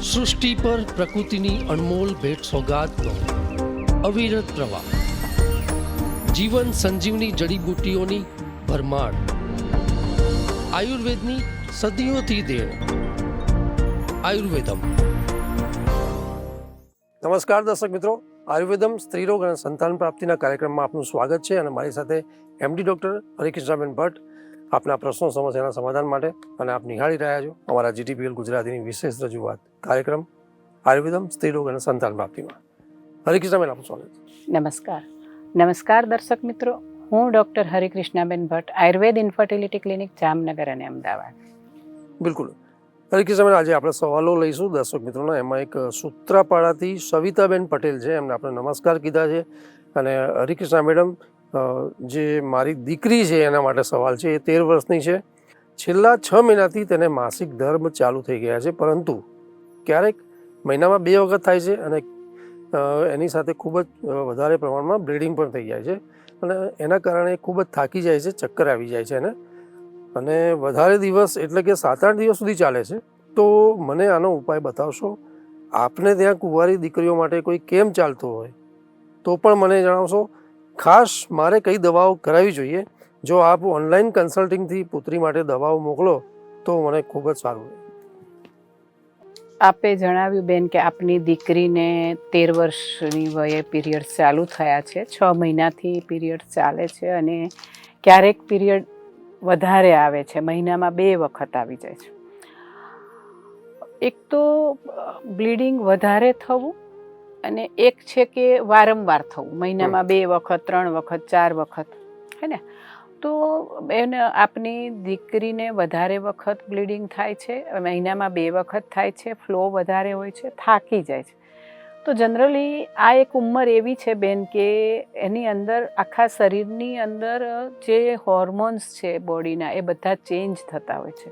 સૃષ્ટિ પર પ્રકૃતિની અનમોલ ભેટ સોગાદનો અવિરત પ્રવાહ, જીવન સંજીવની જડીબુટ્ટીઓની ભરમાર, આયુર્વેદની સદીઓથી દેણ. આયુર્વેદમ. નમસ્કાર દર્શક મિત્રો, આયુર્વેદમ સ્ત્રીરોગ અને સંતાન પ્રાપ્તિના કાર્યક્રમમાં આપનું સ્વાગત છે. અને મારી સાથે એમડી ડૉક્ટર હરિકૃષ્ણાબેન ભટ્ટ આપના પ્રશ્નો સમસ્યાના સમાધાન માટે, અને આપ નિહાળી રહ્યા છો અમારા GTPL ગુજરાતીની વિશેષ રજૂઆત કાર્યક્રમ આયુર્વેદમ સ્ત્રીરોગ અને સંતાન પ્રાપ્તિમાં. હરિકૃષ્ણાબેન, આપનું સ્વાગત. નમસ્કાર દર્શક મિત્રો, હું ડૉક્ટર હરિકૃષ્ણાબેન ભટ્ટ, આયુર્વેદ ઇન્ફર્ટિલિટી ક્લિનિક જામનગર અને અમદાવાદ. બિલકુલ હરિકૃષ્ણાબેન, આજે આપણે સવાલો લઈશું દર્શક મિત્રોના. એમાં એક સૂત્રાપાડાથી સવિતાબેન પટેલ છે, એમને આપણે નમસ્કાર કીધા છે. અને હરિકૃષ્ણા મેડમ, જે મારી દીકરી છે એના માટે સવાલ છે. એ 13 વર્ષની છે. છેલ્લા 6 મહિનાથી તેને માસિક ધર્મ ચાલુ થઈ ગયા છે, પરંતુ ક્યારેક મહિનામાં 2 વખત થાય છે, અને એની સાથે ખૂબ જ વધારે પ્રમાણમાં બ્લીડિંગ પણ થઈ જાય છે. અને એના કારણે ખૂબ જ થાકી જાય છે, ચક્કર આવી જાય છે એને, અને વધારે દિવસ એટલે કે 7-8 દિવસ સુધી ચાલે છે. તો મને આનો ઉપાય બતાવશો? આપને ત્યાં કુંવારી દીકરીઓ માટે કોઈ કેમ ચાલતો હોય તો પણ મને જણાવશો. ખાસ મારે કઈ દવાઓ કરાવવી જોઈએ? જો આપ ઓનલાઈન કન્સલ્ટિંગથી પુત્રી માટે દવાઓ મોકલો તો મને ખૂબ જ સારું. આપે જણાવ્યું બેન કે આપની દીકરીને 13 વર્ષની વયે પીરિયડ ચાલુ થયા છે. 6 મહિનાથી પીરિયડ ચાલે છે, અને ક્યારેક પીરિયડ વધારે આવે છે, મહિનામાં 2 વખત આવી જાય છે. એક તો બ્લીડિંગ વધારે થવું, અને એક છે કે વારંવાર થવું, મહિનામાં 2 વખત, 3 વખત, 4 વખત, હે ને. તો એને આપની દીકરીને વધારે વખત બ્લીડિંગ થાય છે, મહિનામાં 2 વખત થાય છે, ફ્લો વધારે હોય છે, થાકી જાય છે. તો જનરલી આ એક ઉંમર એવી છે બેન કે એની અંદર આખા શરીરની અંદર જે હોર્મોન્સ છે બોડીના, એ બધા ચેન્જ થતા હોય છે.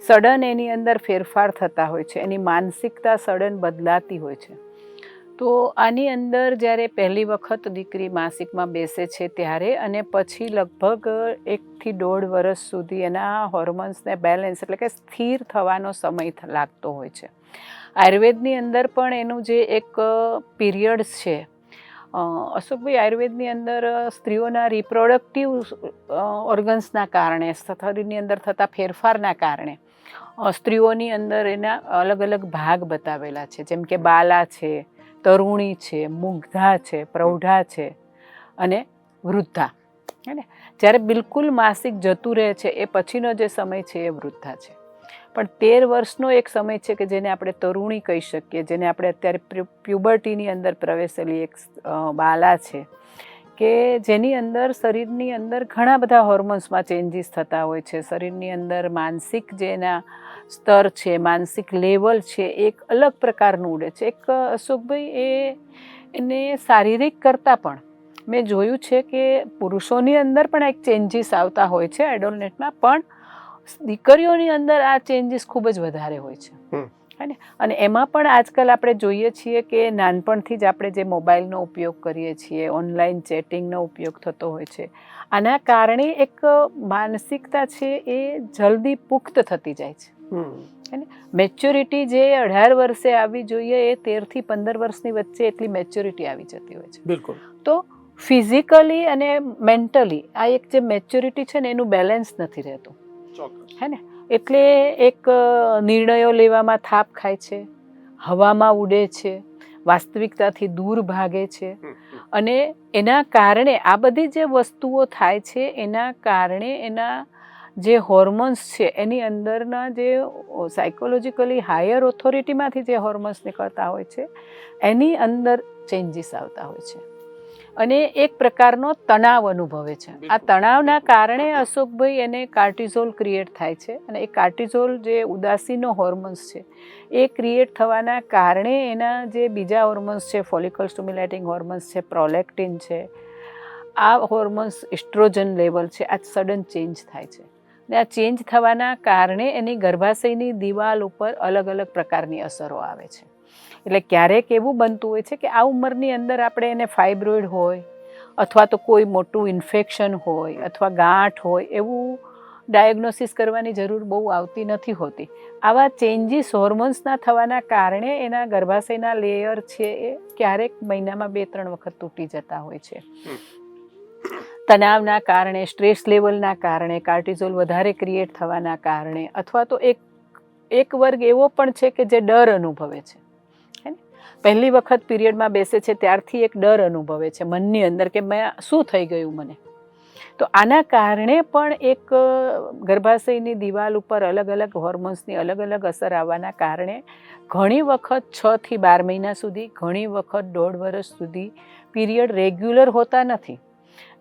સડન એની અંદર ફેરફાર થતા હોય છે, એની માનસિકતા સડન બદલાતી હોય છે. તો આની અંદર જ્યારે પહેલી વખત દીકરી માસિકમાં બેસે છે ત્યારે, અને પછી લગભગ 1 થી 1.5 વર્ષ સુધી એના હોર્મોન્સને બેલેન્સ એટલે કે સ્થિર થવાનો સમય લાગતો હોય છે. આયુર્વેદની અંદર પણ એનું જે એક પીરિયડ્સ છે, અશોકભાઈ, આયુર્વેદની અંદર સ્ત્રીઓના રિપ્રોડક્ટિવ ઓર્ગન્સના કારણે, શરીરની અંદર થતા ફેરફારના કારણે સ્ત્રીઓની અંદર એના અલગ અલગ ભાગ બતાવેલા છે. જેમ કે બાલા છે, તરુણી છે, મુગ્ધા છે, પ્રૌઢા છે અને વૃદ્ધા, હે ને. જ્યારે બિલકુલ માસિક જતું રહે છે એ પછીનો જે સમય છે એ વૃદ્ધા છે. પણ 13 વર્ષનો એક સમય છે કે જેને આપણે તરુણી કહી શકીએ, જેને આપણે અત્યારે પ્યુબર્ટીની અંદર પ્રવેશેલી એક બાલા છે, કે જેની અંદર શરીરની અંદર ઘણા બધા હોર્મોન્સમાં ચેન્જીસ થતા હોય છે. શરીરની અંદર માનસિક જે એના સ્તર છે, માનસિક લેવલ છે, એક અલગ પ્રકારનું ઉડે છે. એક અશોકભાઈ, એને શારીરિક કરતાં પણ મેં જોયું છે કે પુરુષોની અંદર પણ એક ચેન્જીસ આવતા હોય છે એડોલનેટમાં, પણ દીકરીઓની અંદર આ ચેન્જીસ ખૂબ જ વધારે હોય છે, હે ને. અને એમાં પણ આજકાલ આપણે જોઈએ છીએ કે નાનપણથી જ આપણે જે મોબાઈલનો ઉપયોગ કરીએ છીએ, ઓનલાઈન ચેટિંગનો ઉપયોગ થતો હોય છે, આના કારણે એક માનસિકતા છે એ જલ્દી પુખ્ત થતી જાય છે, હે ને. મેચ્યોરિટી જે 18 વર્ષે આવવી જોઈએ એ 13 થી 15 વર્ષની વચ્ચે એટલી મેચ્યોરિટી આવી જતી હોય છે. બિલકુલ. તો ફિઝિકલી અને મેન્ટલી આ એક જે મેચ્યોરિટી છે ને એનું બેલેન્સ નથી રહેતું, હે ને. એટલે એક નિર્ણયો લેવામાં થાપ ખાય છે, હવામાં ઉડે છે, વાસ્તવિકતાથી દૂર ભાગે છે. અને એના કારણે આ બધી જે વસ્તુઓ થાય છે, એના કારણે એના જે હોર્મોન્સ છે એની અંદરના જે સાયકોલોજીકલી હાયર ઓથોરિટીમાંથી જે હોર્મોન્સ નીકળતા હોય છે, એની અંદર ચેન્જીસ આવતા હોય છે, અને એક પ્રકારનો તણાવ અનુભવે છે. આ તણાવના કારણે અશોકભાઈ એને કાર્ટિઝોલ ક્રિએટ થાય છે, અને એ કાર્ટિઝોલ જે ઉદાસીનો હોર્મોન્સ છે એ ક્રિએટ થવાના કારણે એના જે બીજા હોર્મોન્સ છે, ફોલિકલ સ્ટિમ્યુલેટિંગ હોર્મોન્સ છે, પ્રોલેક્ટિન છે, આ હોર્મોન્સ, એસ્ટ્રોજન લેવલ છે, આ સડન ચેન્જ થાય છે. ને આ ચેન્જ થવાના કારણે એની ગર્ભાશયની દિવાલ ઉપર અલગ અલગ પ્રકારની અસરો આવે છે. એટલે ક્યારેક એવું બનતું હોય છે કે આ ઉંમરની અંદર આપણે એને ફાઇબ્રોઇડ હોય, અથવા તો કોઈ મોટું ઇન્ફેક્શન હોય, અથવા ગાંઠ હોય, એવું ડાયગ્નોસિસ કરવાની જરૂર બહુ આવતી નથી હોતી. આવા ચેન્જીસ હોર્મોન્સના થવાના કારણે એના ગર્ભાશયના લેયર છે એ ક્યારેક મહિનામાં 2-3 વખત તૂટી જતા હોય છે. તણાવના કારણે, સ્ટ્રેસ લેવલના કારણે, કાર્ટિઝોલ વધારે ક્રિએટ થવાના કારણે, અથવા તો એક વર્ગ એવો પણ છે કે જે ડર અનુભવે છે. પહેલી વખત પીરિયડમાં બેસે છે ત્યારથી એક ડર અનુભવે છે મનની અંદર કે મેં શું થઈ ગયું મને. તો આના કારણે પણ એક ગર્ભાશયની દિવાલ ઉપર અલગ અલગ હોર્મોન્સની અલગ અલગ અસર આવવાના કારણે ઘણી વખત 6 થી 12 મહિના સુધી, ઘણી વખત 1.5 વર્ષ સુધી પીરિયડ રેગ્યુલર હોતા નથી.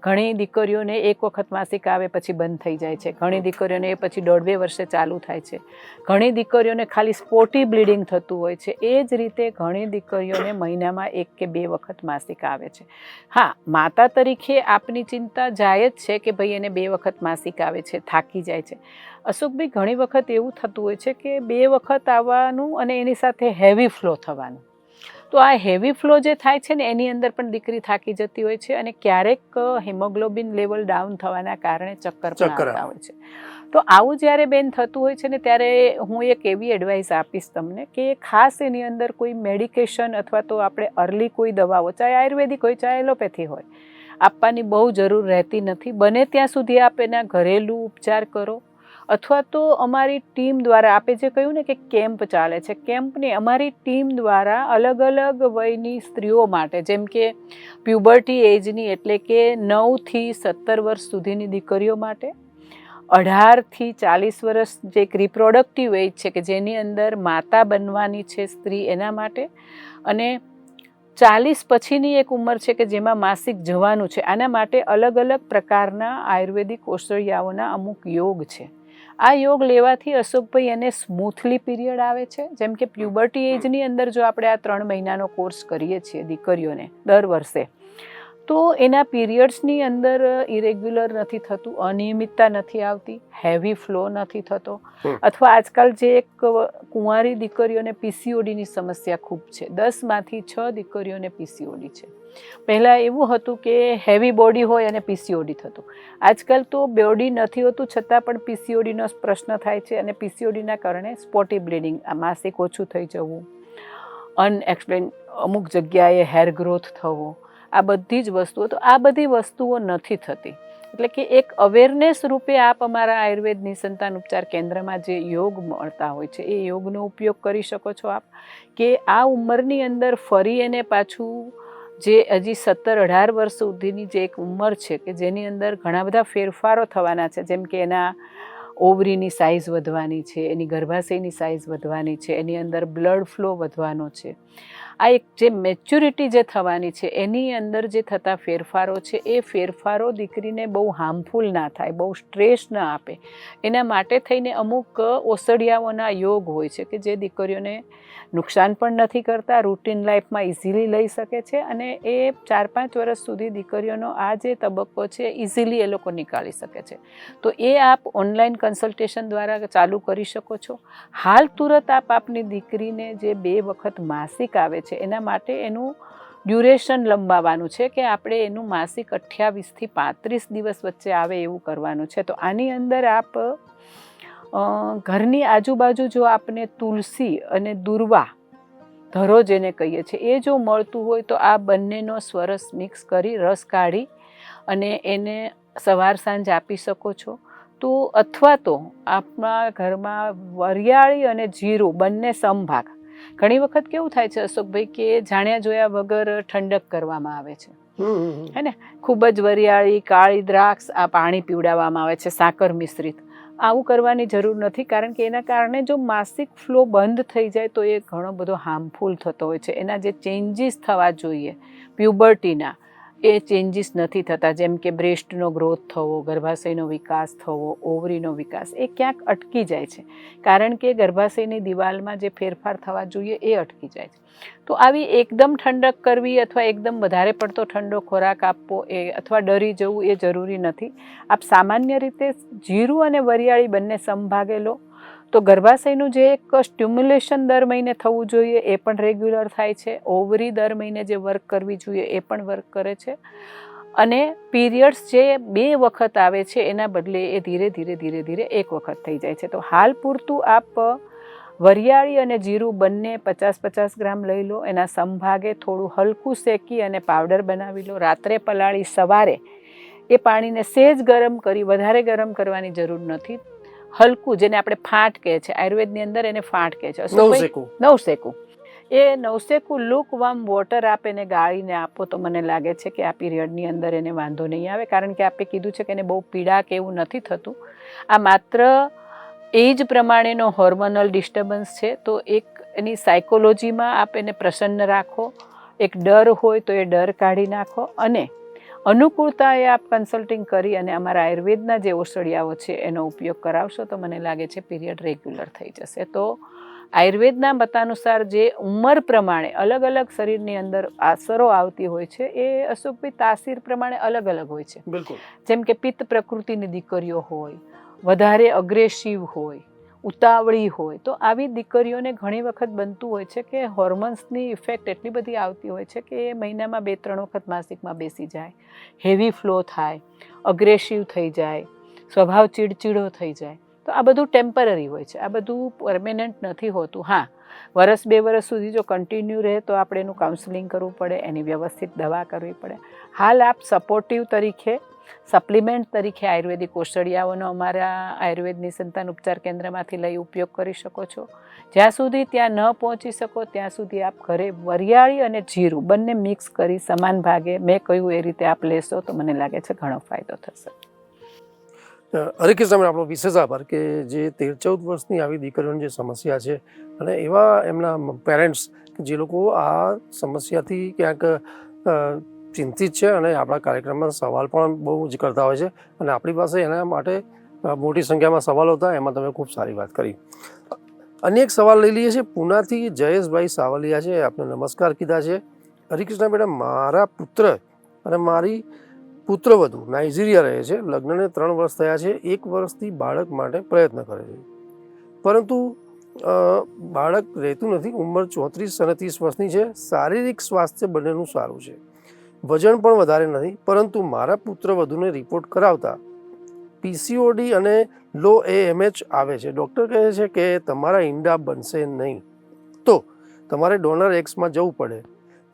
ઘણી દીકરીઓને એક વખત માસિક આવે પછી બંધ થઈ જાય છે, ઘણી દીકરીઓને એ પછી 1.5-2 વર્ષે ચાલુ થાય છે, ઘણી દીકરીઓને ખાલી સ્પોટી બ્લીડિંગ થતું હોય છે. એ જ રીતે ઘણી દીકરીઓને મહિનામાં 1 કે 2 વખત માસિક આવે છે. હા, માતા તરીકે આપની ચિંતા જાય જ છે કે ભાઈ એને 2 વખત માસિક આવે છે, થાકી જાય છે. અશોકભાઈ, ઘણી વખત એવું થતું હોય છે કે 2 વખત આવવાનું અને એની સાથે હેવી ફ્લો થવાનું. તો આ હેવી ફ્લો જે થાય છે ને એની અંદર પણ દીકરી થાકી જતી હોય છે અને ક્યારેક હિમોગ્લોબિન લેવલ ડાઉન થવાના કારણે ચક્કર પણ આવતા હોય છે. તો આવું જ્યારે બેન થતું હોય છે ને ત્યારે હું એક એવી એડવાઇસ આપીશ તમને કે ખાસ એની અંદર કોઈ મેડિકેશન અથવા તો આપણે અર્લી કોઈ દવાઓ, ચાહે આયુર્વેદિક હોય ચાહે એલોપેથી હોય, આપવાની બહુ જરૂર રહેતી નથી. બને ત્યાં સુધી આપ એના ઘરેલું ઉપચાર કરો, અથવા તો અમારી ટીમ દ્વારા, આપે જે કહ્યું ને કે કેમ્પ ચાલે છે, કેમ્પની અમારી ટીમ દ્વારા અલગ અલગ વયની સ્ત્રીઓ માટે, જેમ કે પ્યુબર્ટી એજની એટલે કે 9 થી 17 વર્ષ સુધીની દીકરીઓ માટે, 18 થી 40 વર્ષ જે એક રિપ્રોડક્ટિવ એજ છે કે જેની અંદર માતા બનવાની છે સ્ત્રી, એના માટે, અને 40 પછીની એક ઉંમર છે કે જેમાં માસિક જવાનું છે, આના માટે અલગ અલગ પ્રકારના આયુર્વેદિક ઔષધિયાઓના અમુક યોગ છે. આ યોગ લેવાથી અશોકભાઈ એને સ્મૂથલી પીરિયડ આવે છે. જેમ કે પ્યુબર્ટી એજની અંદર જો આપણે આ 3 મહિનાનો કોર્સ કરીએ છીએ દીકરીઓને દર વર્ષે, તો એના પીરિયડ્સની અંદર ઇરેગ્યુલર નથી થતું, અનિયમિતતા નથી આવતી, હેવી ફ્લો નથી થતો, અથવા આજકાલ જે એક કુંવારી દીકરીઓને પીસીઓડીની સમસ્યા ખૂબ છે. 10માંથી 6 દીકરીઓને પીસીઓડી છે. પહેલાં એવું હતું કે હેવી બોડી હોય અને પીસીઓડી થતું. આજકાલ તો બોડી નથી હોતું છતાં પણ પીસીઓડીનો પ્રશ્ન થાય છે, અને પીસીઓડીના કારણે સ્પોટી બ્લીડિંગ, માસિક ઓછું થઈ જવું, અનએક્સપ્લેન અમુક જગ્યાએ હેર ગ્રોથ થવો, આ બધી જ વસ્તુઓ. તો આ બધી વસ્તુઓ નથી થતી. એટલે કે એક અવેરનેસ રૂપે આપ અમારા આયુર્વેદ નિસંતાન ઉપચાર કેન્દ્રમાં જે યોગ મળતા હોય છે એ યોગનો ઉપયોગ કરી શકો છો આપ, કે આ ઉંમરની અંદર ફરી એને પાછું જે હજી 17-18 વર્ષ સુધીની જે એક ઉંમર છે કે જેની અંદર ઘણા બધા ફેરફારો થવાના છે, જેમ કે એના ઓવરીની સાઇઝ વધવાની છે, એની ગર્ભાશયની સાઇઝ વધવાની છે, એની અંદર બ્લડ ફ્લો વધવાનો છે. આ એક જે મેચ્યોરિટી જે થવાની છે એની અંદર જે થતા ફેરફારો છે એ ફેરફારો દીકરીને બહુ હાર્મફુલ ના થાય, બહુ સ્ટ્રેસ ના આપે, એના માટે થઈને અમુક ઔષધિયાઓના યોગ હોય છે કે જે દીકરીઓને નુકસાન પણ નથી કરતા, રૂટીન લાઈફમાં ઇઝીલી લઈ શકે છે, અને એ 4-5 વર્ષ સુધી દીકરીઓનો આ જે તબક્કો છે ઇઝીલી એ લોકો નીકાળી શકે છે. તો એ આપ ઓનલાઈન કન્સલ્ટેશન દ્વારા ચાલુ કરી શકો છો. હાલ તુરત આપની દીકરીને જે 2 વખત માસિક આવે છે એના માટે એનું ડ્યુરેશન લંબાવવાનું છે કે આપણે એનું માસિક 28 થી 35 દિવસ વચ્ચે આવે એવું કરવાનું છે. તો આની અંદર આપ ઘરની આજુબાજુ જો આપને તુલસી અને દુર્વા, ધરો જેને કહીએ છીએ, એ જો મળતું હોય તો આ બંનેનો સ્વરસ મિક્સ કરી રસ કાઢી અને એને સવાર સાંજ આપી શકો છો. તો અથવા તો આપણા ઘરમાં વરિયાળી અને જીરું બંને સમભાગ. ઘણી વખત કેવું થાય છે અશોકભાઈ કે જાણ્યા જોયા વગર ઠંડક કરવામાં આવે છે, હે ને, ખૂબ જ વરિયાળી, કાળી દ્રાક્ષ આ પાણી પીવડાવવામાં આવે છે સાકર મિશ્રિત. આવું કરવાની જરૂર નથી, કારણ કે એના કારણે જો માસિક ફ્લો બંધ થઈ જાય તો એ ઘણો બધો હાર્મફુલ થતો હોય છે. એના જે ચેન્જીસ થવા જોઈએ પ્યુબર્ટીના, એ ચેન્જીસ નથી થતા, જેમ કે બ્રેસ્ટનો ગ્રોથ થવો, ગર્ભાશયનો વિકાસ થવો, ઓવરીનો વિકાસ, એ ક્યાંક અટકી જાય છે, કારણ કે ગર્ભાશયની દિવાલમાં જે ફેરફાર થવા જોઈએ એ અટકી જાય છે. તો આવી એકદમ ઠંડક કરવી અથવા એકદમ વધારે પડતો ઠંડો ખોરાક આપવો એ અથવા ડરી જવું એ જરૂરી નથી. આપ સામાન્ય રીતે જીરું અને વરિયાળી બંને સમભાગે લો તો ગર્ભાશયનું જે એક સ્ટિમ્યુલેશન દર મહિને થવું જોઈએ એ પણ રેગ્યુલર થાય છે. ઓવરી દર મહિને જે વર્ક કરવી જોઈએ એ પણ વર્ક કરે છે. અને પીરિયડ્સ જે 2 વખત આવે છે એના બદલે એ ધીરે ધીરે 1 વખત થઈ જાય છે. તો હાલ પૂરતું આપ વરિયાળી અને જીરું બંને 50-50 ગ્રામ લઈ લો. એના સમભાગે થોડું હલકું શેકી અને પાવડર બનાવી લો. રાત્રે પલાળી સવારે એ પાણીને સહેજ ગરમ કરી, વધારે ગરમ કરવાની જરૂર નથી, હલકું, જેને આપણે ફાંટ કહે છે, આયુર્વેદની અંદર એને ફાંટ કહે છે, નવશેકું. એ નવશેકું લુકવાર્મ વોટર આપ એને ગાળીને આપો તો મને લાગે છે કે આ પીરિયડની અંદર એને વાંધો નહીં આવે. કારણ કે આપે કીધું છે કે એને બહુ પીડા કે એવું નથી થતું. આ માત્ર એજ પ્રમાણેનો હોર્મોનલ ડિસ્ટર્બન્સ છે. તો એક એની સાયકોલોજીમાં આપ એને પ્રસન્ન રાખો. એક ડર હોય તો એ ડર કાઢી નાખો અને અનુકૂળતાએ આપ કન્સલ્ટિંગ કરી અને અમારા આયુર્વેદના જે ઔષધિયાઓ છે એનો ઉપયોગ કરાવશો તો મને લાગે છે પીરિયડ રેગ્યુલર થઈ જશે. તો આયુર્વેદના મતાનુસાર જે ઉંમર પ્રમાણે અલગ અલગ શરીરની અંદર અસરો આવતી હોય છે એ અશુભ તાસીર પ્રમાણે અલગ અલગ હોય છે. બિલકુલ. જેમ કે પિત્ત પ્રકૃતિની દીકરીઓ હોય, વધારે અગ્રેસિવ હોય, ઉતાવળી હોય, તો આવી દીકરીઓને ઘણી વખત બનતું હોય છે કે હોર્મોન્સની ઇફેક્ટ એટલી બધી આવતી હોય છે કે એ મહિનામાં 2-3 વખત માસિકમાં બેસી જાય, હેવી ફ્લો થાય, અગ્રેસિવ થઈ જાય, સ્વભાવ ચીડચીડો થઈ જાય. તો આ બધું ટેમ્પરરી હોય છે, આ બધું પરમેનન્ટ નથી હોતું. હા, 1-2 વર્ષ સુધી જો કન્ટિન્યુ રહે તો આપણે એનું કાઉન્સેલિંગ કરવું પડે, એની વ્યવસ્થિત દવા કરવી પડે. હાલ આપ સપોર્ટિવ તરીકે, સપ્લિમેન્ટ તરીકે આયુર્વેદિક ઔષધિયાઓનો અમારા આયુર્વેદની સંતાન ઉપચાર કેન્દ્રમાંથી લઈ ઉપયોગ કરી શકો છો. જ્યાં સુધી ત્યાં ન પહોંચી શકો ત્યાં સુધી આપ ઘરે વરિયાળી અને જીરું બંને મિક્સ કરી સમાન ભાગે મેં કહ્યું એ રીતે આપ લેશો તો મને લાગે છે ઘણો ફાયદો થશે. હરિકૃષ્ણ, આપણો વિશેષ આભાર કે જે 13-14 વર્ષની આવી દીકરીઓની જે સમસ્યા છે અને એવા એમના પેરેન્ટ્સ જે લોકો આ સમસ્યાથી ક્યાંક ચિંતિત છે અને આપણા કાર્યક્રમમાં સવાલ પણ બહુ જ કરતા હોય છે અને આપણી પાસે એના માટે મોટી સંખ્યામાં સવાલો હતા, એમાં તમે ખૂબ સારી વાત કરી. અન્ય એક સવાલ લઈ લઈએ છીએ. પૂનાથી જયેશભાઈ સાવલિયા છે, આપને નમસ્કાર કીધા છે. હરિકૃષ્ણ મેડમ, મારા પુત્ર અને મારી પુત્રવધુ નાઇજીરિયા રહે છે. લગ્નને 3 વર્ષ થયા છે. 1 વર્ષથી બાળક માટે પ્રયત્ન કરે છે, પરંતુ બાળક રહેતું નથી. ઉંમર 34 અને 30 વર્ષની છે. શારીરિક સ્વાસ્થ્ય બંનેનું સારું છે, વજન પણ વધારે નથી, પરંતુ મારા પુત્રવધુને રિપોર્ટ કરાવતા પીસીઓડી અને લો AMH આવે છે. ડૉક્ટર કહે છે કે તમારા ઈંડા બનશે નહીં, તો તમારે ડોનર એક્સમાં જવું પડે.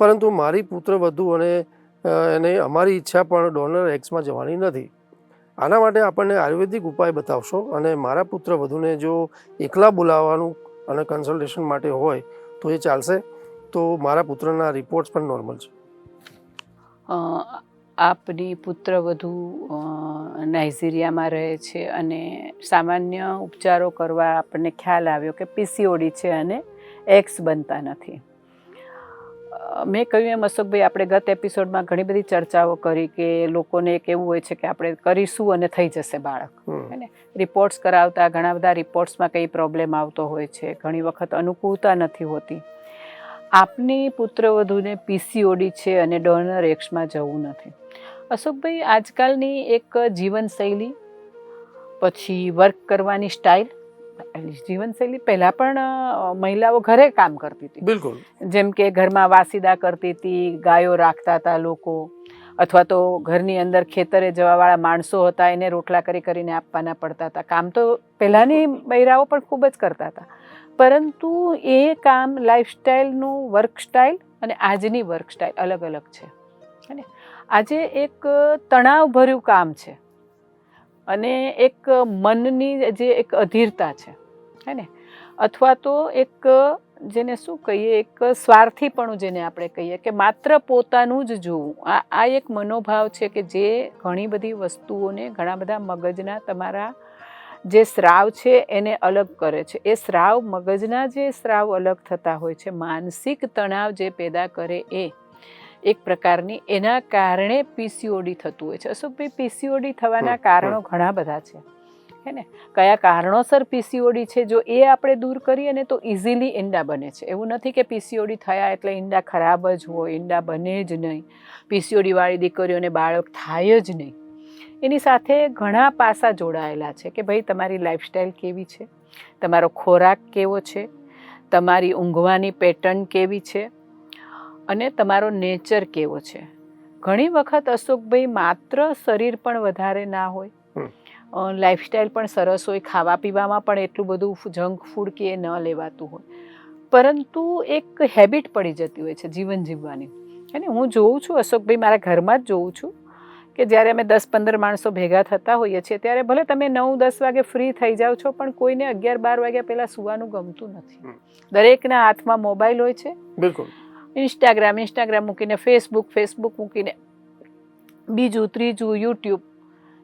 પરંતુ મારી પુત્રવધુ અને અમારી ઈચ્છા પણ ડોનર એક્સમાં જવાની નથી. આના માટે આપણને આયુર્વેદિક ઉપાય બતાવશો? અને મારા પુત્રવધુને જો એકલા બોલાવવાનું અને કન્સલ્ટેશન માટે હોય તો એ ચાલશે? તો મારા પુત્રના રિપોર્ટ્સ પણ નોર્મલ છે. આપની પુત્રવધુ નાઇજીરિયામાં રહે છે અને સામાન્ય ઉપચારો કરવા આપણને ખ્યાલ આવ્યો કે પીસીઓડી છે અને એક્સ બનતા નથી. મેં કહ્યું એમ અશોકભાઈ, આપણે ગત એપિસોડમાં ઘણી બધી ચર્ચાઓ કરી કે લોકોને એક એવું હોય છે કે આપણે કરીશું અને થઈ જશે બાળક, હે ને. રિપોર્ટ્સ કરાવતા ઘણા બધા રિપોર્ટ્સમાં કઈ પ્રોબ્લેમ આવતો હોય છે, ઘણી વખત અનુકૂળતા નથી હોતી. આપની પુત્રવધુને પીસીઓડી છે અને ડોનર એક્સમાં જવું નથી. અશોકભાઈ, આજકાલની એક જીવનશૈલી, પછી વર્ક કરવાની સ્ટાઇલ, જીવનશૈલી પહેલાં પણ મહિલાઓ ઘરે કામ કરતી હતી. બિલકુલ. જેમ કે ઘરમાં વાસીદા કરતી હતી, ગાયો રાખતા હતા લોકો, અથવા તો ઘરની અંદર ખેતરે જવાવાળા માણસો હતા, એને રોટલા કરીને આપવાના પડતા હતા. કામ તો પહેલાંની બૈરાઓ પણ ખૂબ જ કરતા હતા, પરંતુ એ કામ લાઈફસ્ટાઈલનું વર્ક સ્ટાઇલ અને આજની વર્ક સ્ટાઇલ અલગ અલગ છે, હે ને. આજે એક તણાવભર્યું કામ છે અને એક મનની જે એક અધીરતા છે, હે ને, અથવા તો એક જેને શું કહીએ, એક સ્વાર્થીપણું જેને આપણે કહીએ કે માત્ર પોતાનું જ જોવું. આ એક મનોભાવ છે કે જે ઘણી બધી વસ્તુઓને, ઘણા બધા મગજના તમારા જે સ્રાવ છે એને અલગ કરે છે. એ સ્રાવ, મગજના જે સ્રાવ અલગ થતા હોય છે, માનસિક તણાવ જે પેદા કરે એ એક પ્રકારની, એના કારણે પીસીઓડી થતું હોય છે. અશોકભાઈ, પીસીઓડી થવાના કારણો ઘણા બધા છે, હે ને. કયા કારણોસર પીસીઓડી છે, જો એ આપણે દૂર કરીએ ને તો ઇઝીલી ઈંડા બને છે. એવું નથી કે પીસીઓડી થયા એટલે ઈંડા ખરાબ જ હોય, ઈંડા બને જ નહીં, પીસીઓડીવાળી દીકરીઓને બાળક થાય જ નહીં. એની સાથે ઘણા પાસા જોડાયેલા છે કે ભાઈ તમારી લાઈફસ્ટાઈલ કેવી છે, તમારો ખોરાક કેવો છે, તમારી ઊંઘવાની પેટર્ન કેવી છે અને તમારો નેચર કેવો છે. ઘણી વખત અશોકભાઈ માત્ર શરીર પણ વધારે ના હોય, લાઈફસ્ટાઈલ પણ સરસ હોય, ખાવા પીવામાં પણ એટલું બધું જંક ફૂડ કે એ ન લેવાતું હોય, પરંતુ એક હેબિટ પડી જતી હોય છે જીવન જીવવાની. અને હું જોઉં છું અશોકભાઈ, મારા ઘરમાં જ જોઉં છું કે જ્યારે અમે 10-15 માણસો ભેગા થતા હોઈએ છીએ ત્યારે ભલે તમે 9-10 વાગે ફ્રી થઈ જાઓ છો, પણ કોઈને 11-12 વાગ્યા પહેલાં સુવાનું ગમતું નથી. દરેકના હાથમાં મોબાઈલ હોય છે. બિલકુલ. ઇન્સ્ટાગ્રામ મૂકીને ફેસબુક મૂકીને બીજું ત્રીજું યુટ્યુબ,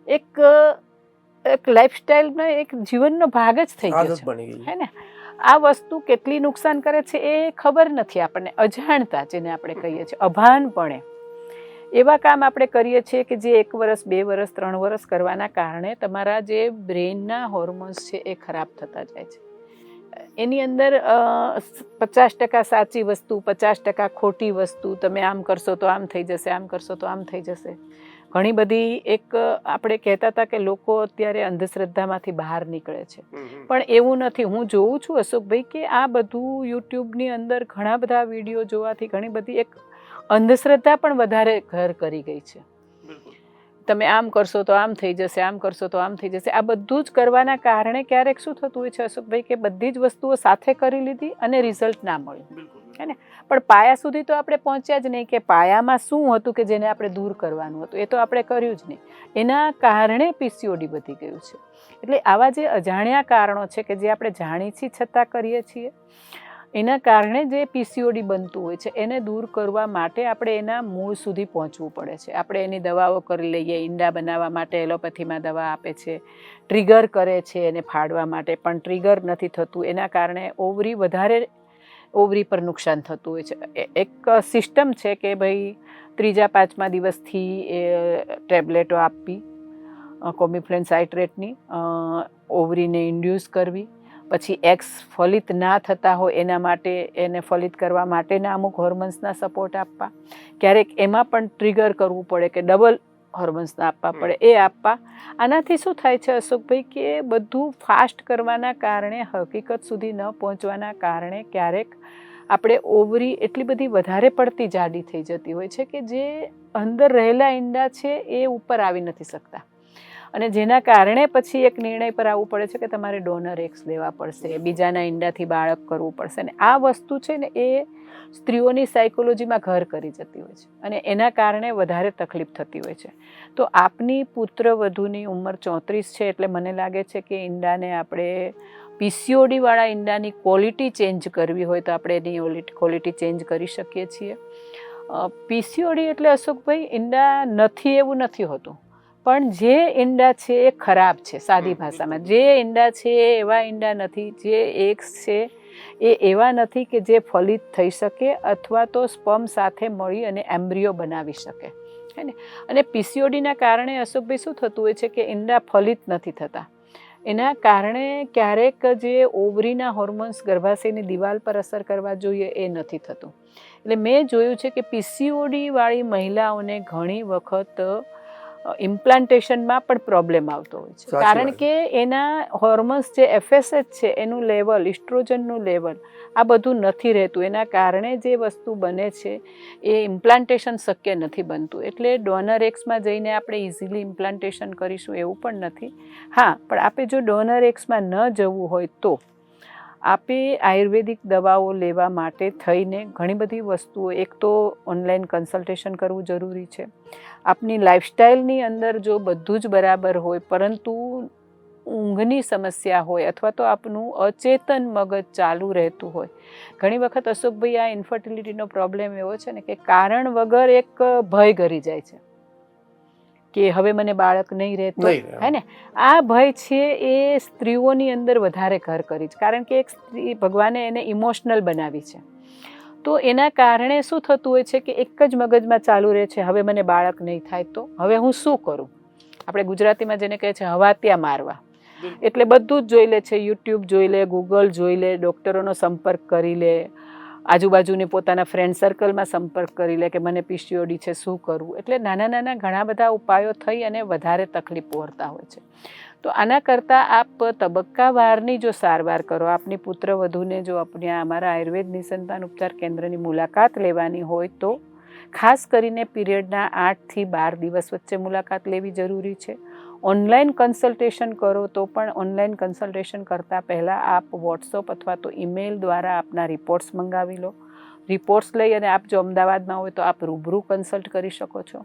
એક લાઈફસ્ટાઈલનો એક જીવનનો ભાગ જ થઈ ગયો છે, હે ને? આ વસ્તુ કેટલી નુકસાન કરે છે એ ખબર નથી આપણને, અજાણતા જેને આપણે કહીએ છીએ, અભાનપણે એવા કામ આપણે કરીએ છીએ કે જે 1 વર્ષ 2 વર્ષ 3 વર્ષ કરવાના કારણે તમારા જે બ્રેઇનના હોર્મોન્સ છે એ ખરાબ થતા જાય છે. એની અંદર 50% સાચી વસ્તુ, 50% ખોટી વસ્તુ. તમે આમ કરશો તો આમ થઈ જશે, આમ કરશો તો આમ થઈ જશે. ઘણી બધી એક આપણે કહેતા હતા કે લોકો અત્યારે અંધશ્રદ્ધામાંથી બહાર નીકળે છે, પણ એવું નથી. હું જોઉં છું અશોકભાઈ કે આ બધું યુટ્યુબની અંદર ઘણા બધા વિડીયો જોવાથી ઘણી બધી એક અંધશ્રદ્ધા પણ વધારે ઘર કરી ગઈ છે. તમે આમ કરશો તો આમ થઈ જશે, આમ કરશો તો આમ થઈ જશે. આ બધું જ કરવાના કારણે ક્યારેક શું થતું હોય છે અશોકભાઈ કે બધી જ વસ્તુઓ સાથે કરી લીધી અને રિઝલ્ટ ના મળ્યું, હે ને? પણ પાયા સુધી તો આપણે પહોંચ્યા જ નહીં કે પાયામાં શું હતું કે જેને આપણે દૂર કરવાનું હતું, એ તો આપણે કર્યું જ નહીં. એના કારણે પીસીઓડી વધી ગયું છે. એટલે આવા જે અજાણ્યા કારણો છે કે જે આપણે જાણી છીએ છતાં કરીએ છીએ, એના કારણે જે પીસીઓડી બનતું હોય છે એને દૂર કરવા માટે આપણે એના મૂળ સુધી પહોંચવું પડે છે. આપણે એની દવાઓ કરી લઈએ, ઈંડા બનાવવા માટે એલોપેથીમાં દવા આપે છે, ટ્રિગર કરે છે એને ફાડવા માટે, પણ ટ્રિગર નથી થતું. એના કારણે ઓવરી પર નુકસાન થતું હોય છે. એક સિસ્ટમ છે કે ભાઈ 3-5મા દિવસથી એ ટેબ્લેટો આપવી કોમિફ્લેન સાઇટ્રેટની, ઓવરીને ઇન્ડ્યુસ કરવી, પછી એગ્સ ફલિત ના થતા હોય એના માટે એને ફલિત કરવા માટેના અમુક હોર્મોન્સના સપોર્ટ આપવા. ક્યારેક એમાં પણ ટ્રિગર કરવું પડે કે ડબલ હોર્મોન્સના આપવા પડે, એ આપવા. આનાથી શું થાય છે અશોકભાઈ કે બધું ફાસ્ટ કરવાના કારણે, હકીકત સુધી ન પહોંચવાના કારણે ક્યારેક આપણે ઓવરી એટલી બધી વધારે પડતી જાડી થઈ જતી હોય છે કે જે અંદર રહેલા ઈંડા છે એ ઉપર આવી નથી શકતા, અને જેના કારણે પછી એક નિર્ણય પર આવવું પડે છે કે તમારે ડોનર એગ્સ લેવા પડશે, બીજાના ઈંડાથી બાળક કરવું પડશે. ને આ વસ્તુ છે ને એ સ્ત્રીઓની સાયકોલોજીમાં ઘર કરી જતી હોય છે અને એના કારણે વધારે તકલીફ થતી હોય છે. તો આપની પુત્રવધૂની ઉંમર 34 છે, એટલે મને લાગે છે કે ઈંડાને આપણે પીસીઓડીવાળા ઈંડાની ક્વોલિટી ચેન્જ કરવી હોય તો આપણે એની ક્વોલિટી ચેન્જ કરી શકીએ છીએ. પીસીઓડી એટલે અશોકભાઈ ઈંડા નથી એવું નથી હોતું, પણ જે ઈંડા છે એ ખરાબ છે. સાદી ભાષામાં જે ઈંડા છે એ એવા ઈંડા નથી, જે એગ્સ છે એ એવા નથી કે જે ફલિત થઈ શકે અથવા તો સ્પર્મ સાથે મળી અને એમ્બ્રિયો બનાવી શકે, હે ને? અને પીસીઓડીના કારણે અશોકભાઈ શું થતું હોય છે કે ઈંડા ફલિત નથી થતા. એના કારણે ક્યારેક જે ઓવરીના હોર્મોન્સ ગર્ભાશયની દિવાલ પર અસર કરવા જોઈએ એ નથી થતું. એટલે મેં જોયું છે કે પીસીઓડીવાળી મહિલાઓને ઘણી વખત ઇમ્પ્લાન્ટેશનમાં પણ પ્રોબ્લેમ આવતો હોય છે, કારણ કે એના હોર્મોન્સ જે FSH છે એનું લેવલ, ઇસ્ટ્રોજનનું લેવલ, આ બધું નથી રહેતું. એના કારણે જે વસ્તુ બને છે એ ઇમ્પ્લાન્ટેશન શક્ય નથી બનતું. એટલે ડોનર એગ્સમાં જઈને આપણે ઇઝીલી ઇમ્પ્લાન્ટેશન કરીશું એવું પણ નથી. હા, પણ આપણે જો ડોનર એગ્સમાં ન જવું હોય તો આપે આયુર્વેદિક દવાઓ લેવા માટે થઈને ઘણી બધી વસ્તુઓ, એક તો ઓનલાઈન કન્સલ્ટેશન કરવું જરૂરી છે. આપની લાઈફસ્ટાઈલની અંદર જો બધું જ બરાબર હોય પરંતુ ઊંઘની સમસ્યા હોય અથવા તો આપનું અચેતન મગજ ચાલુ રહેતું હોય, ઘણી વખત અશોકભાઈ આ ઇન્ફર્ટિલિટીનો પ્રોબ્લેમ એવો છે ને કે કારણ વગર એક ભય ઘરી જાય છે કે હવે મને બાળક નહીં રહેતો, હે ને? આ ભય છે એ સ્ત્રીઓની અંદર વધારે ઘર કરી છે, કારણ કે એક સ્ત્રી, ભગવાને એને ઇમોશનલ બનાવી છે. તો એના કારણે શું થતું હોય છે કે એક જ મગજમાં ચાલુ રહે છે, હવે મને બાળક નહીં થાય તો હવે હું શું કરું? આપણે ગુજરાતીમાં જેને કહે છે હવાતિયા મારવા. એટલે બધું જ જોઈ લે છે, યુટ્યુબ જોઈ લે, ગૂગલ જોઈ લે, ડૉક્ટરોનો સંપર્ક કરી લે, આજુબાજુની પોતાના ફ્રેન્ડ સર્કલમાં સંપર્ક કરી લે કે મને પીસીઓડી છે, શું કરવું? એટલે નાના નાના ઘણા બધા ઉપાયો થઈ અને વધારે તકલીફ પહોંચતા હોય છે. તો આના કરતાં આપ તબક્કાવારની જો સારવાર કરો, આપની પુત્રવધૂને જો આપણે અમારા આયુર્વેદ નિસંતાન ઉપચાર કેન્દ્રની મુલાકાત લેવાની હોય તો ખાસ કરીને પીરિયડના 8થી 12 દિવસ વચ્ચે મુલાકાત લેવી જરૂરી છે. ઓનલાઈન કન્સલ્ટેશન કરો તો પણ ઓનલાઈન કન્સલ્ટેશન કરતાં પહેલાં આપ વોટ્સઅપ અથવા તો ઈમેલ દ્વારા આપના રિપોર્ટ્સ મંગાવી લો. રિપોર્ટ્સ લઈ અને આપ જો અમદાવાદમાં હોય તો આપ રૂબરૂ કન્સલ્ટ કરી શકો છો.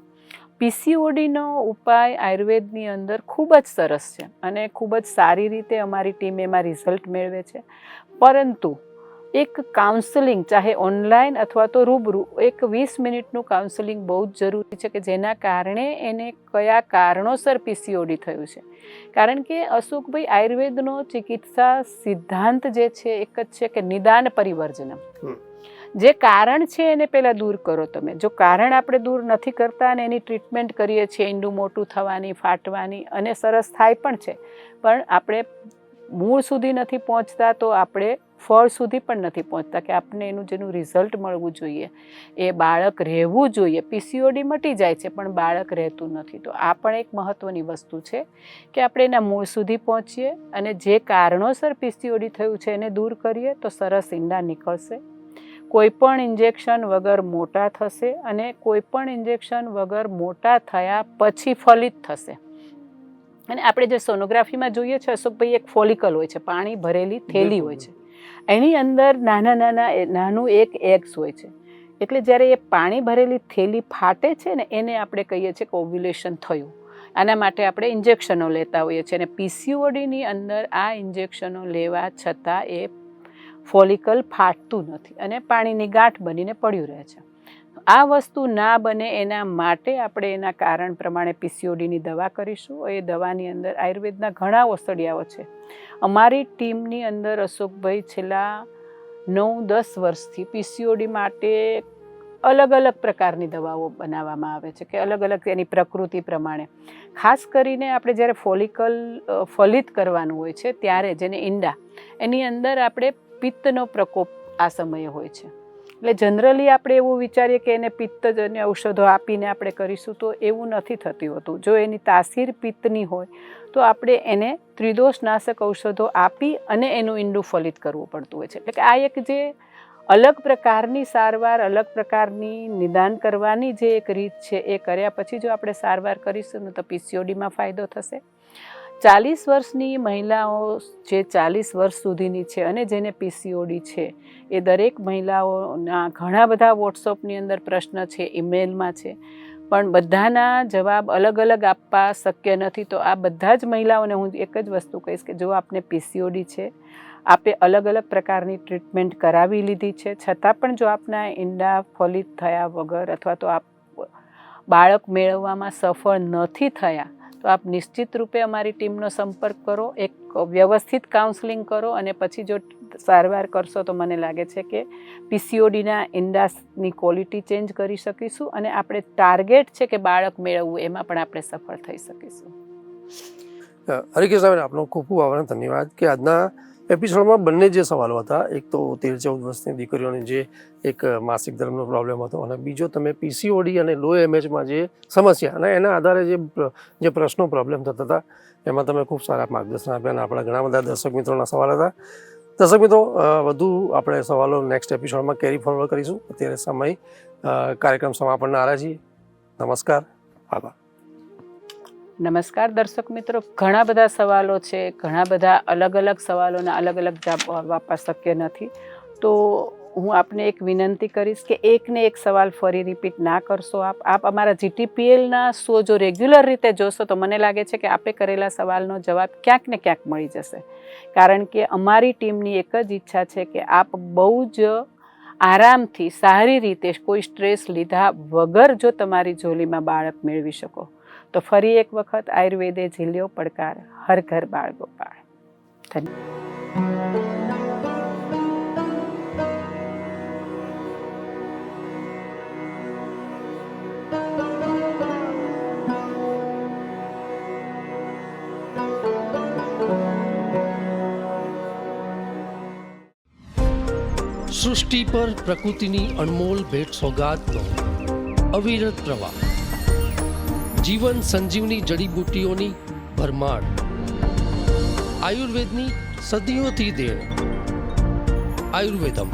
પીસીઓડીનો ઉપાય આયુર્વેદની અંદર ખૂબ જ સરસ છે અને ખૂબ જ સારી રીતે અમારી ટીમ એમાં રિઝલ્ટ મેળવે છે. પરંતુ એક કાઉન્સેલિંગ, ચાહે ઓનલાઈન અથવા તો રૂબરૂ, એક 20 મિનિટનું કાઉન્સેલિંગ બહુ જ જરૂરી છે કે જેના કારણે એને કયા કારણોસર પીસીઓડી થયું છે. કારણ કે અશોકભાઈ, આયુર્વેદનો ચિકિત્સા સિદ્ધાંત જે છે એક જ છે કે નિદાન પરિવર્જનમ. જે કારણ છે એને પહેલાં દૂર કરો તમે. જો કારણ આપણે દૂર નથી કરતા અને એની ટ્રીટમેન્ટ કરીએ છીએ, ઈંડું મોટું થવાની, ફાટવાની, અને સરસ થાય પણ છે, પણ આપણે મૂળ સુધી નથી પહોંચતા તો આપણે ફળ સુધી પણ નથી પહોંચતા કે આપણને એનું જેનું રિઝલ્ટ મળવું જોઈએ, એ બાળક રહેવું જોઈએ. પીસીઓડી મટી જાય છે પણ બાળક રહેતું નથી. તો આ પણ એક મહત્ત્વની વસ્તુ છે કે આપણે એના મૂળ સુધી પહોંચીએ અને જે કારણોસર પીસીઓડી થયું છે એને દૂર કરીએ તો સરસ ઈંડા નીકળશે. કોઈ પણ ઇન્જેક્શન વગર મોટા થશે અને કોઈ પણ ઇન્જેક્શન વગર મોટા થયા પછી ફલિત થશે. અને આપણે જે સોનોગ્રાફીમાં જોઈએ છે અશોકભાઈ, એક ફોલિકલ હોય છે, પાણી ભરેલી થેલી હોય છે, એની અંદર નાનું એક એગ્સ હોય છે. એટલે જ્યારે એ પાણી ભરેલી થેલી ફાટે છે ને એને આપણે કહીએ છીએ કે ઓવ્યુલેશન થયું. આના માટે આપણે ઇન્જેક્શનો લેતા હોઈએ છીએ અને પીસીઓડીની અંદર આ ઇન્જેક્શનો લેવા છતાં એ ફોલિકલ ફાટતું નથી અને પાણીની ગાંઠ બનીને પડ્યું રહે છે. આ વસ્તુ ના બને એના માટે આપણે એના કારણ પ્રમાણે પીસીઓડીની દવા કરીશું. એ દવાની અંદર આયુર્વેદના ઘણા ઓસડિયાઓ છે. અમારી ટીમની અંદર અશોકભાઈ છેલ્લા 9-10 વર્ષથી પીસીઓડી માટે અલગ અલગ પ્રકારની દવાઓ બનાવવામાં આવે છે કે અલગ અલગ એની પ્રકૃતિ પ્રમાણે. ખાસ કરીને આપણે જ્યારે ફોલિકલ ફલિત કરવાનું હોય છે ત્યારે, જેને ઈંડા, એની અંદર આપણે પિત્તનો પ્રકોપ આ સમયે હોય છે. એટલે જનરલી આપણે એવું વિચારીએ કે એને પિત્તજન્ય ઔષધો આપીને આપણે કરીશું, તો એવું નથી થતું હોતું. જો એની તાસીર પિત્તની હોય તો આપણે એને ત્રિદોષનાશક ઔષધો આપી અને એનું ઈંડું ફલિત કરવું પડતું હોય છે. એટલે કે આ એક જે અલગ પ્રકારની સારવાર, અલગ પ્રકારની નિદાન કરવાની જે એક રીત છે, એ કર્યા પછી જો આપણે સારવાર કરીશું ને તો પીસીઓડીમાં ફાયદો થશે. 40 વર્ષની મહિલાઓ જે 40 વર્ષ સુધીની છે અને જેને પીસીઓડી છે, એ દરેક મહિલાઓના ઘણા બધા વોટ્સઅપની અંદર પ્રશ્ન છે, ઈમેલમાં છે, પણ બધાના જવાબ અલગ અલગ આપવા શક્ય નથી. તો આ બધા જ મહિલાઓને હું એક જ વસ્તુ કહીશ કે જો આપને પીસીઓડી છે, આપે અલગ અલગ પ્રકારની ટ્રીટમેન્ટ કરાવી લીધી છે, છતાં પણ જો આપના ઈંડા ફલિત થયા વગર અથવા તો આપ બાળક મેળવવામાં સફળ નથી થયા, તો આપ નિશ્ચિત રૂપે અમારી ટીમનો સંપર્ક કરો, એક વ્યવસ્થિત કાઉન્સલિંગ કરો અને પછી જો સારવાર કરશો તો મને લાગે છે કે પીસીઓડીના ઈંડાની ક્વોલિટી ચેન્જ કરી શકીશું અને આપણે ટાર્ગેટ છે કે બાળક મેળવવું, એમાં પણ આપણે સફળ થઈ શકીશું. હરિકેશભાઈ, આપનો ખૂબ ખૂબ આભાર, ધન્યવાદ કે આજના એપિસોડમાં બંને જે સવાલો હતા, એક તો 13-14 વર્ષની દીકરીઓની જે એક માસિક ધર્મનો પ્રોબ્લેમ હતો અને બીજો તમે પીસીઓડી અને લો એમએચમાં જે સમસ્યા અને એના આધારે જે પ્રશ્નો પ્રોબ્લેમ થતા હતા એમાં તમે ખૂબ સારા માર્ગદર્શન આપ્યા અને આપણા ઘણા બધા દર્શક મિત્રોના સવાલ હતા. દર્શક મિત્રો, વધુ આપણે સવાલો નેક્સ્ટ એપિસોડમાં કેરી ફોરવર્ડ કરીશું. અત્યારે સમય કાર્યક્રમ સમાપનના આરા છીએ. નમસ્કાર, આભાર. નમસ્કાર દર્શક મિત્રો, ઘણા બધા સવાલો છે, ઘણા બધા અલગ અલગ સવાલોના અલગ અલગ જવાબ આપવા શક્ય નથી. તો હું આપને એક વિનંતી કરીશ કે એકને એક સવાલ ફરી રિપીટ ના કરશો. આપ અમારા GTPLના શો જો રેગ્યુલર રીતે જોશો તો મને લાગે છે કે આપે કરેલા સવાલનો જવાબ ક્યાંક ને ક્યાંક મળી જશે. કારણ કે અમારી ટીમની એક જ ઈચ્છા છે કે આપ બહુ જ આરામથી, સારી રીતે, કોઈ સ્ટ્રેસ લીધા વગર જો તમારી ઝોલીમાં બાળક મેળવી શકો. તો ફરી એક વખત આયુર્વેદે ઝીલ્યો પડકાર, હર ઘર બાળ ગોપાળ. ધન્યવાદ. સૃષ્ટિ પર પ્રકૃતિની અનમોલ ભેટ સોગાદનો અવિરત પ્રવાહ, જીવન સંજીવની જડીબુટ્ટીઓની ભરમાર, આયુર્વેદની સદીઓથી દેણ. આયુર્વેદમ